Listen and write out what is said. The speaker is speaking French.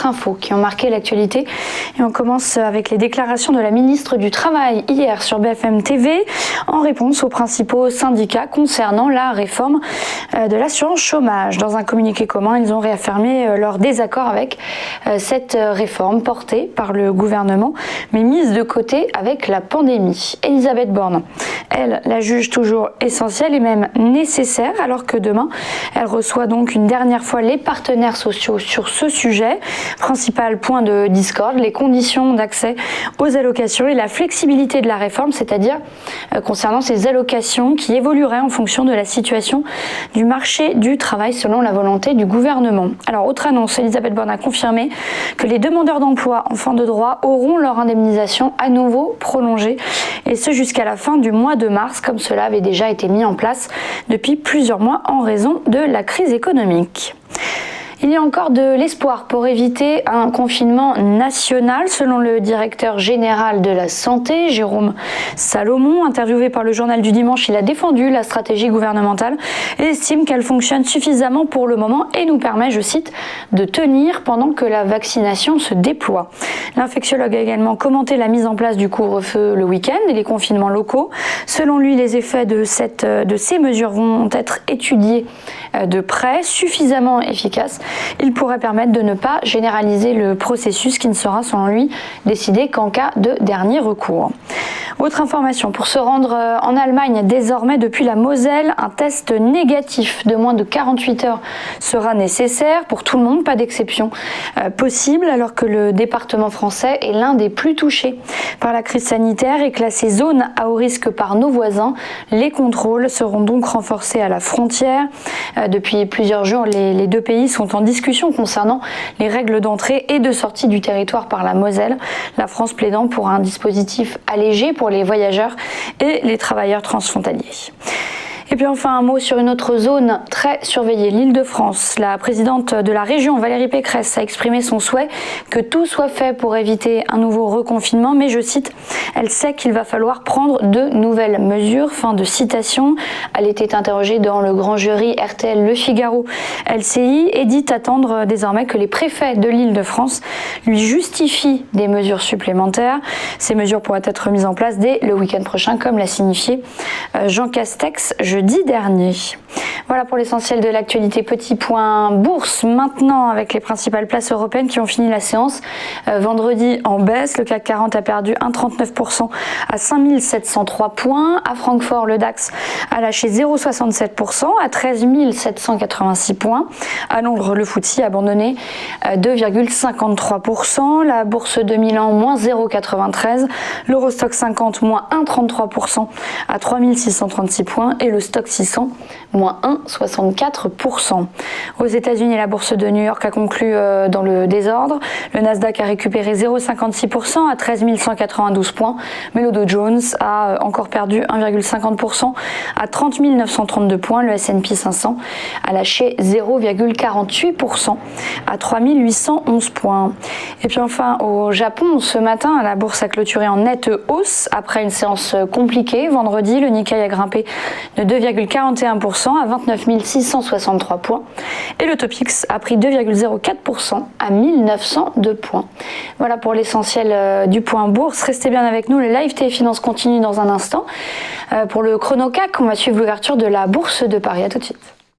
autres infos qui ont marqué l'actualité. Et on commence avec les déclarations de la ministre du Travail hier sur BFM TV en réponse aux principaux syndicats concernant la réforme de l'assurance chômage. Dans un communiqué commun, ils ont réaffirmé leur désaccord avec cette réforme portée par le gouvernement, mais mise de côté avec la pandémie. Elisabeth Borne, elle, la juge toujours essentielle et même nécessaire, alors que demain, elle reçoit donc une dernière fois les partenaires sociaux sur ce sujet. Principal point de discorde, les conditions d'accès aux allocations et la flexibilité de la réforme, c'est-à-dire concernant ces allocations qui évolueraient en fonction de la situation du marché du travail selon la volonté du gouvernement. Alors, autre annonce, Elisabeth Borne a confirmé que les demandeurs d'emploi en fin de droit auront leur indemnisation à nouveau prolongée, et ce jusqu'à la fin du mois de mars, comme cela avait déjà été mis en place depuis plusieurs mois en raison de la crise économique. Il y a encore de l'espoir pour éviter un confinement national, selon le directeur général de la santé, Jérôme Salomon. Interviewé par le journal du dimanche, il a défendu la stratégie gouvernementale et estime qu'elle fonctionne suffisamment pour le moment et nous permet, je cite, de tenir pendant que la vaccination se déploie. L'infectiologue a également commenté la mise en place du couvre-feu le week-end et les confinements locaux. Selon lui, les effets de ces mesures vont être étudiés de près, suffisamment efficaces. Il pourrait permettre de ne pas généraliser le processus qui ne sera, selon lui, décidé qu'en cas de dernier recours. Autre information, pour se rendre en Allemagne, désormais depuis la Moselle, un test négatif de moins de 48 heures sera nécessaire pour tout le monde, pas d'exception possible, alors que le département français est l'un des plus touchés par la crise sanitaire et classé zone à haut risque par nos voisins. Les contrôles seront donc renforcés à la frontière. Depuis plusieurs jours, les deux pays sont en discussion concernant les règles d'entrée et de sortie du territoire par la Moselle, la France plaidant pour un dispositif allégé pour les voyageurs et les travailleurs transfrontaliers. Et puis enfin un mot sur une autre zone très surveillée, l'Île-de-France. La présidente de la région, Valérie Pécresse, a exprimé son souhait que tout soit fait pour éviter un nouveau reconfinement, mais je cite, elle sait qu'il va falloir prendre de nouvelles mesures. Fin de citation. Elle était interrogée dans le grand jury RTL Le Figaro LCI et dit attendre désormais que les préfets de l'Île-de-France lui justifient des mesures supplémentaires. Ces mesures pourraient être mises en place dès le week-end prochain, comme l'a signifié Jean Castex jeudi dernier. Voilà pour l'essentiel de l'actualité. Petit point bourse maintenant avec les principales places européennes qui ont fini la séance vendredi en baisse. Le CAC 40 a perdu 1,39% à 5703 points. À Francfort, le DAX a lâché 0,67% à 13 786 points. À Londres, le FTSE a abandonné 2,53%. La bourse de Milan, moins 0,93%. L'Eurostock 50, moins 1,33% à 3636 points. Et le Stock 600, moins 1,64%. Aux États-Unis, la bourse de New York a conclu dans le désordre. Le Nasdaq a récupéré 0,56% à 13 192 points, mais le Dow Jones a encore perdu 1,50% à 30 932 points. Le S&P 500 a lâché 0,48% à 3 811 points. Et puis enfin, au Japon, ce matin, la bourse a clôturé en nette hausse après une séance compliquée. Vendredi, le Nikkei a grimpé de 2,41% à 29 663 points et le Topix a pris 2,04% à 1902 points. Voilà pour l'essentiel du point bourse. Restez bien avec nous, le live TV Finance continue dans un instant. Pour le chrono CAC, on va suivre l'ouverture de la bourse de Paris. À tout de suite.